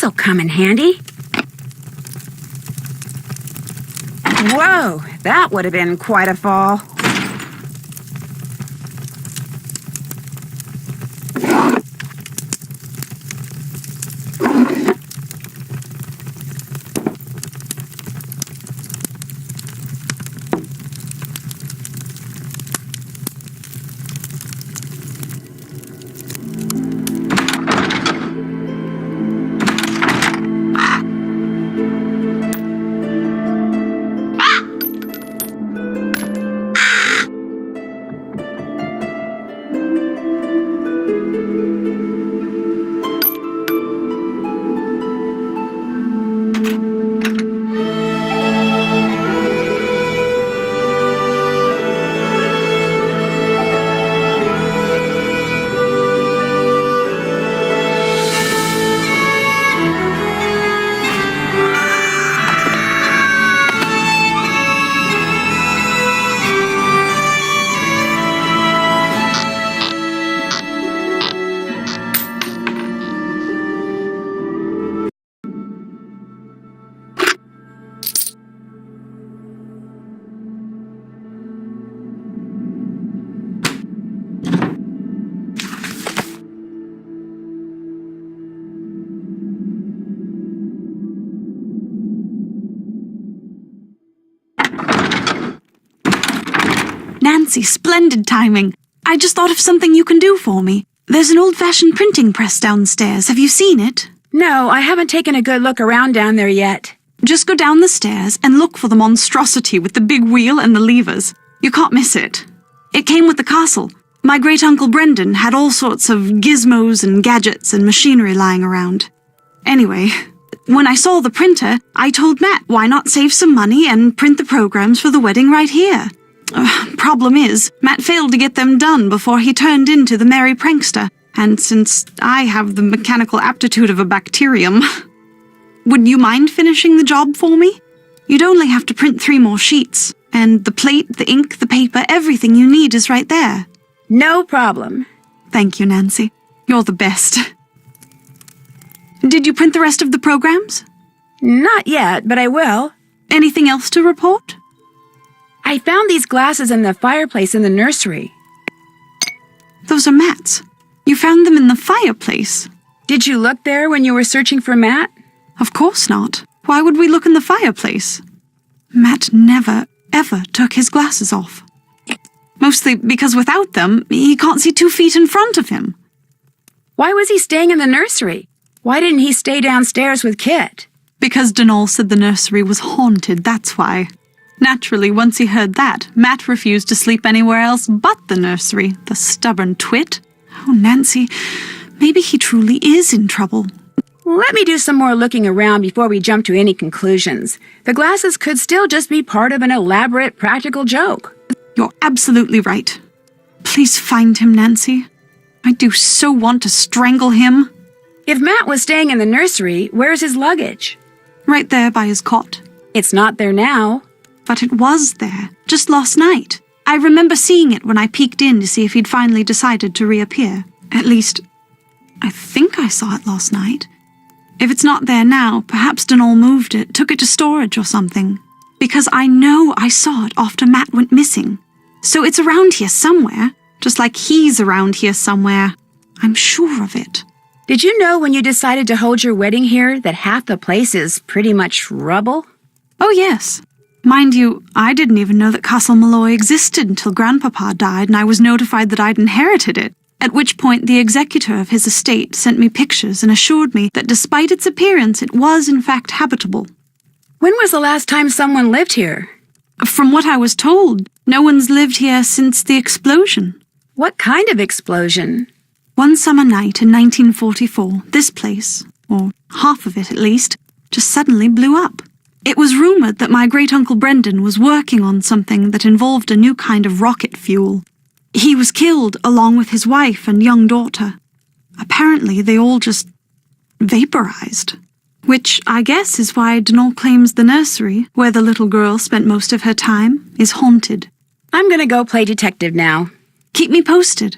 This'll come in handy. Whoa, that would have been quite a fall. Nancy, splendid timing. I just thought of something you can do for me. There's an old-fashioned printing press downstairs. Have you seen it? No, I haven't taken a good look around down there yet. Just go down the stairs and look for the monstrosity with the big wheel and the levers. You can't miss it. It came with the castle. My great-uncle Brendan had all sorts of gizmos and gadgets and machinery lying around. Anyway, when I saw the printer, I told Matt why not save some money and print the programs for the wedding right here. Problem is, Matt failed to get them done before he turned into the merry prankster, and since I have the mechanical aptitude of a bacterium... Would you mind finishing the job for me? You'd only have to print 3 more sheets, and the plate, the ink, the paper, everything you need is right there. No problem. Thank you, Nancy. You're the best. Did you print the rest of the programs? Not yet, but I will. Anything else to report? I found these glasses in the fireplace in the nursery. Those are Matt's. You found them in the fireplace. Did you look there when you were searching for Matt? Of course not. Why would we look in the fireplace? Matt never, ever took his glasses off. Mostly because without them, he can't see 2 feet in front of him. Why was he staying in the nursery? Why didn't he stay downstairs with Kit? Because Donal said the nursery was haunted, that's why. Naturally, once he heard that, Matt refused to sleep anywhere else but the nursery, the stubborn twit. Oh, Nancy, maybe he truly is in trouble. Let me do some more looking around before we jump to any conclusions. The glasses could still just be part of an elaborate practical joke. You're absolutely right. Please find him, Nancy. I do so want to strangle him. If Matt was staying in the nursery, where's his luggage? Right there by his cot. It's not there now. But it was there, just last night. I remember seeing it when I peeked in to see if he'd finally decided to reappear. At least, I think I saw it last night. If it's not there now, perhaps Donal moved it, took it to storage or something. Because I know I saw it after Matt went missing. So it's around here somewhere, just like he's around here somewhere. I'm sure of it. Did you know when you decided to hold your wedding here that half the place is pretty much rubble? Oh, yes. Mind you, I didn't even know that Castle Malloy existed until Grandpapa died and I was notified that I'd inherited it, at which point the executor of his estate sent me pictures and assured me that despite its appearance, it was in fact habitable. When was the last time someone lived here? From what I was told, no one's lived here since the explosion. What kind of explosion? One summer night in 1944, this place, or half of it at least, just suddenly blew up. It was rumored that my great-uncle Brendan was working on something that involved a new kind of rocket fuel. He was killed along with his wife and young daughter. Apparently, they all just vaporized. Which, I guess, is why Donal claims the nursery, where the little girl spent most of her time, is haunted. I'm gonna go play detective now. Keep me posted.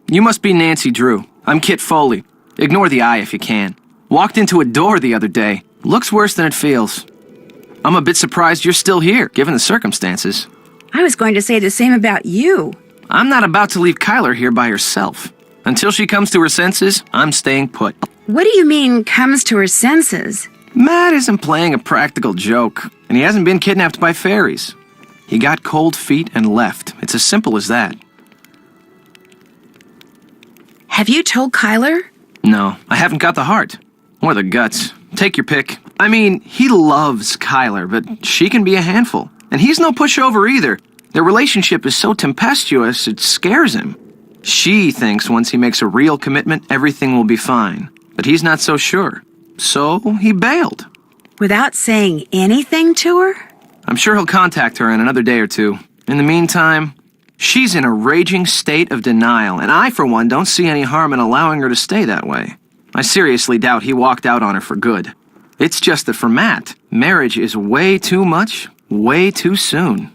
You must be Nancy Drew. I'm Kit Foley. Ignore the eye if you can. Walked into a door the other day. Looks worse than it feels. I'm a bit surprised you're still here, given the circumstances. I was going to say the same about you. I'm not about to leave Kyler here by herself. Until she comes to her senses, I'm staying put. What do you mean, comes to her senses? Matt isn't playing a practical joke, and he hasn't been kidnapped by fairies. He got cold feet and left. It's as simple as that. Have you told Kyler? No, I haven't got the heart. Or the guts. Take your pick. I mean, he loves Kyler, but she can be a handful. And he's no pushover either. Their relationship is so tempestuous, it scares him. She thinks once he makes a real commitment, everything will be fine. But he's not so sure. So he bailed. Without saying anything to her? I'm sure he'll contact her in another day or two. In the meantime, she's in a raging state of denial, and I, for one, don't see any harm in allowing her to stay that way. I seriously doubt he walked out on her for good. It's just that for Matt, marriage is way too much, way too soon.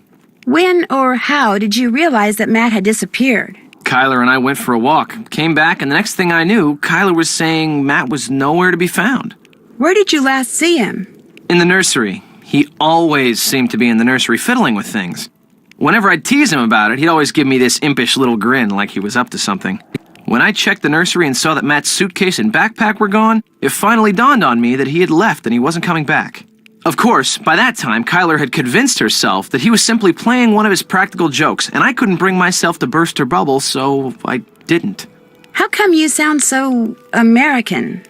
When or how did you realize that Matt had disappeared? Kyler and I went for a walk, came back, and the next thing I knew, Kyler was saying Matt was nowhere to be found. Where did you last see him? In the nursery. He always seemed to be in the nursery fiddling with things. Whenever I'd tease him about it, he'd always give me this impish little grin like he was up to something. When I checked the nursery and saw that Matt's suitcase and backpack were gone, it finally dawned on me that he had left and he wasn't coming back. Of course, by that time, Kyler had convinced herself that he was simply playing one of his practical jokes, and I couldn't bring myself to burst her bubble, so I didn't. How come you sound so American?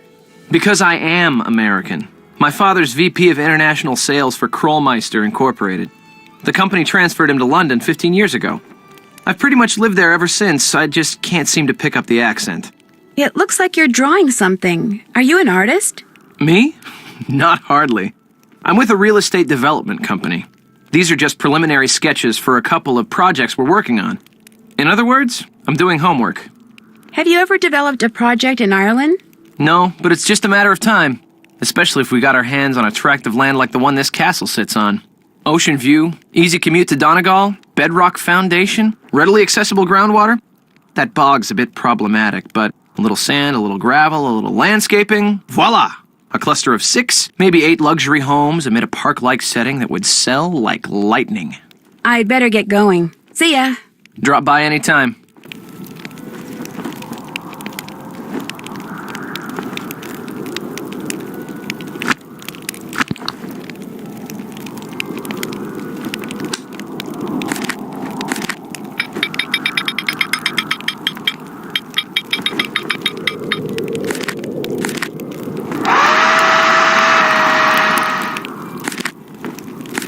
Because I am American. My father's VP of International Sales for Krollmeister Incorporated. The company transferred him to London 15 years ago. I've pretty much lived there ever since, I just can't seem to pick up the accent. It looks like you're drawing something. Are you an artist? Me? Not hardly. I'm with a real estate development company. These are just preliminary sketches for a couple of projects we're working on. In other words, I'm doing homework. Have you ever developed a project in Ireland? No, but it's just a matter of time. Especially if we got our hands on a tract of land like the one this castle sits on. Ocean view, easy commute to Donegal, bedrock foundation, readily accessible groundwater. That bog's a bit problematic, but a little sand, a little gravel, a little landscaping, voila! A cluster of 6, maybe 8 luxury homes amid a park-like setting that would sell like lightning. I'd better get going. See ya. Drop by anytime.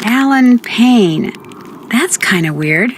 Alan Payne. That's kind of weird.